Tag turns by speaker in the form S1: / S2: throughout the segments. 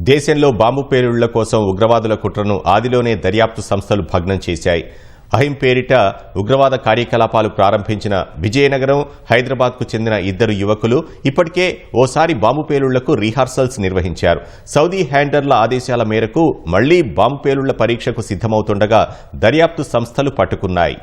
S1: దేశంలో బాంబు పేలుళ్ల కోసం ఉగ్రవాదుల కుట్రను ఆదిలోనే దర్యాప్తు సంస్థలు భగ్నం చేశాయి. అహిం పేరిట ఉగ్రవాద కార్యకలాపాలు ప్రారంభించిన విజయనగరం, హైదరాబాద్కు చెందిన ఇద్దరు యువకులు ఇప్పటికే ఓసారి బాంబు పేలుళ్లకు రిహార్సల్స్ నిర్వహించారు. సౌదీ హ్యాండర్ల ఆదేశాల మేరకు మళ్లీ బాంబు పేలుళ్ల పరీక్షకు సిద్ధమవుతుండగా దర్యాప్తు సంస్థలు పట్టుకున్నాయి.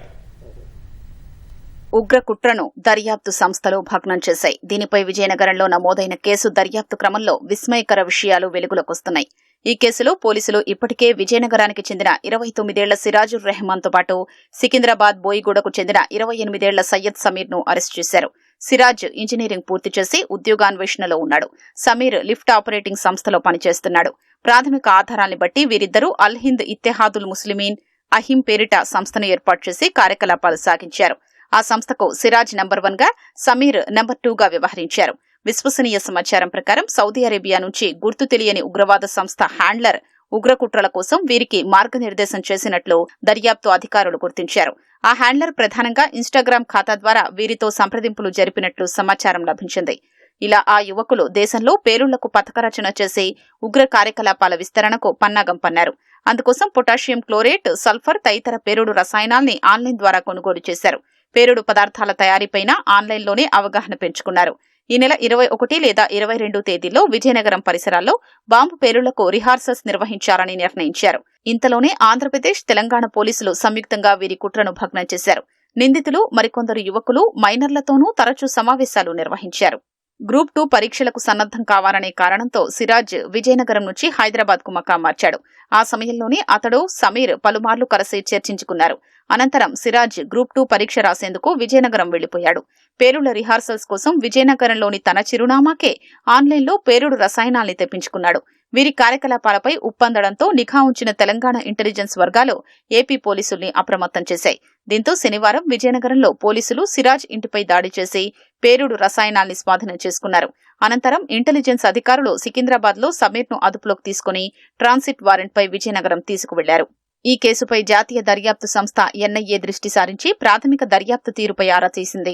S2: ఉగ్ర కుట్రను దర్యాప్తు సంస్థలు భగ్నం చేశాయి. దీనిపై విజయనగరంలో నమోదైన కేసు దర్యాప్తు క్రమంలో విస్మయకర విషయాలు వెలుగులోకొస్తున్నాయి. ఈ కేసులో పోలీసులు ఇప్పటికే విజయనగరానికి చెందిన 29 ఏళ్ల సిరాజుర్ రెహమాన్తో పాటు సికింద్రాబాద్ బోయిగూడకు చెందిన 28 ఏళ్ల సయ్యద్ సమీర్ను అరెస్టు చేశారు. సిరాజ్ ఇంజనీరింగ్ పూర్తి చేసి ఉద్యోగాన్వేషణలో ఉన్నాడు. సమీర్ లిఫ్ట్ ఆపరేటింగ్ సంస్థలో పనిచేస్తున్నాడు. ప్రాథమిక ఆధారాన్ని బట్టి వీరిద్దరూ అల్ హింద్ ఇత్తెహాదుల్ ముస్లిమీన్ అహిం పేరిట సంస్థను ఏర్పాటు చేసి కార్యకలాపాలు సాగించారు. ఆ సంస్థకు సిరాజ్ నంబర్ 1 గా, సమీర్ నంబర్ 2 గా వ్యవహరించారు. విశ్వసనీయ సమాచారం ప్రకారం సౌదీ అరేబియా నుంచి గుర్తు తెలియని ఉగ్రవాద సంస్థ హ్యాండ్లర్ ఉగ్రకుట్రల కోసం వీరికి మార్గనిర్దేశం చేసినట్లు దర్యాప్తు అధికారులు గుర్తించారు. ఆ హ్యాండ్లర్ ప్రధానంగా ఇన్స్టాగ్రామ్ ఖాతా ద్వారా వీరితో సంప్రదింపులు జరిపినట్లు సమాచారం లభించింది. ఇలా ఆ యువకులు దేశంలో పేలుళ్లకు పథకరచన చేసి ఉగ్ర కార్యకలాపాల విస్తరణకు పన్నాగం పన్నారు. అందుకోసం పొటాషియం క్లోరేట్, సల్ఫర్ తదితర పేలుడు రసాయనాల్ని ఆన్లైన్ ద్వారా కొనుగోలు చేశారు. పేలుడు పదార్థాల తయారీపైన ఆన్లైన్లోనే అవగాహన పెంచుకున్నారు. ఈ నెల 21 లేదా 22 తేదీల్లో విజయనగరం పరిసరాల్లో బాంబు పేలుళ్లకు రిహార్సల్స్ నిర్వహించాలని నిర్ణయించారు. ఇంతలోనే ఆంధ్రప్రదేశ్, తెలంగాణ పోలీసులు సంయుక్తంగా వీరి కుట్రను భగ్నం చేశారు. నిందితులు మరికొందరు యువకులు మైనర్లతోనూ తరచూ సమావేశాలు నిర్వహించారు. గ్రూప్ 2 పరీక్షలకు సన్నద్దం కావాలనే కారణంతో సిరాజ్ విజయనగరం నుంచి హైదరాబాద్ కు మకా మార్చాడు. ఆ సమయంలోనే అతడు, సమీర్ పలుమార్లు కలిసి చర్చించుకున్నారు. అనంతరం సిరాజ్ గ్రూప్ 2 పరీక్ష రాసేందుకు విజయనగరం వెళ్లిపోయాడు. పేలుళ్ల రిహార్సల్స్ కోసం విజయనగరంలోని తన చిరునామాకే ఆన్లైన్లో పేలుడు రసాయనాల్ని తెప్పించుకున్నాడు. వీరి కార్యకలాపాలపై ఉప్పందడంతో నిఘా ఉంచిన తెలంగాణ ఇంటెలిజెన్స్ వర్గాలు ఏపీ పోలీసుల్ని అప్రమత్తం చేశాయి. దీంతో శనివారం విజయనగరంలో పోలీసులు సిరాజ్ ఇంటిపై దాడి చేసి పేలుడు రసాయనాల్ని స్వాధీనం చేసుకున్నారు. అనంతరం ఇంటెలిజెన్స్ అధికారులు సికింద్రాబాద్లో సమీర్ను అదుపులోకి తీసుకుని ట్రాన్సిట్ వారెంట్పై విజయనగరం తీసుకువెళ్లారు. ఈ కేసుపై జాతీయ దర్యాప్తు సంస్థ ఎన్ఐఏ దృష్టి సారించి ప్రాథమిక దర్యాప్తు తీరుపై ఆరా తీసింది.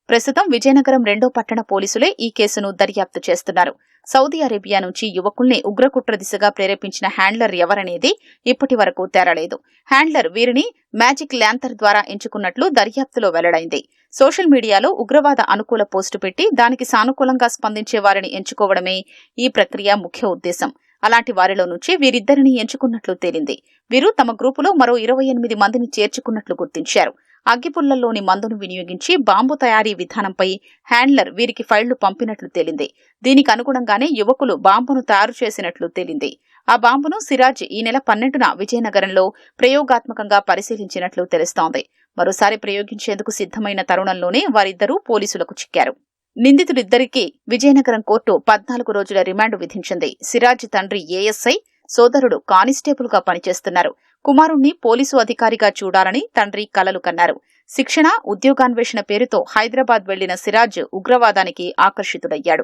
S2: ప్రస్తుతం విజయనగరం 2వ పట్టణ పోలీసులే ఈ కేసును దర్యాప్తు చేస్తున్నారు. సౌదీ అరేబియా నుంచి యువకుల్ని ఉగ్రకుట్ర దిశగా ప్రేరేపించిన హ్యాండ్లర్ ఎవరనేది ఇప్పటి వరకు తేరలేదు. హ్యాండ్లర్ వీరిని మ్యాజిక్ ల్యాంతర్ ద్వారా ఎంచుకున్నట్లు దర్యాప్తులో వెల్లడైంది. సోషల్ మీడియాలో ఉగ్రవాద అనుకూల పోస్టు పెట్టి దానికి సానుకూలంగా స్పందించే వారిని ఎంచుకోవడమే ఈ ప్రక్రియ ముఖ్య ఉద్దేశం. అలాంటి వారిలో నుంచి వీరిద్దరిని ఎంచుకున్నట్లు తేలింది. వీరు తమ గ్రూపులో మరో 28 మందిని చేర్చుకున్నట్లు గుర్తించారు. అగ్గిపుల్లల్లోని మందును వినియోగించి బాంబు తయారీ విధానంపై హ్యాండ్లర్ వీరికి ఫైళ్లు పంపినట్లు తేలింది. దీనికి అనుగుణంగానే యువకులు బాంబును తయారు చేసినట్లు తేలింది. ఆ బాంబును సిరాజ్ ఈ నెల 12న విజయనగరంలో ప్రయోగాత్మకంగా పరిశీలించినట్లు తెలుస్తోంది. మరోసారి ప్రయోగించేందుకు సిద్ధమైన తరుణంలోనే వారిద్దరూ పోలీసులకు చిక్కారు. నిందితులిద్దరికీ విజయనగరం కోర్టు 14 రోజుల రిమాండ్ విధించింది. సిరాజ్ తండ్రి ఏఎస్ఐ, సోదరుడు కానిస్టేబుల్ గా పనిచేస్తున్నారు. కుమారుణ్ణి పోలీసు అధికారిగా చూడాలని తండ్రి కలలు కన్నారు. శిక్షణ, ఉద్యోగాన్వేషణ పేరుతో హైదరాబాద్ వెళ్లిన సిరాజ్ ఉగ్రవాదానికి ఆకర్షితుడయ్యాడు.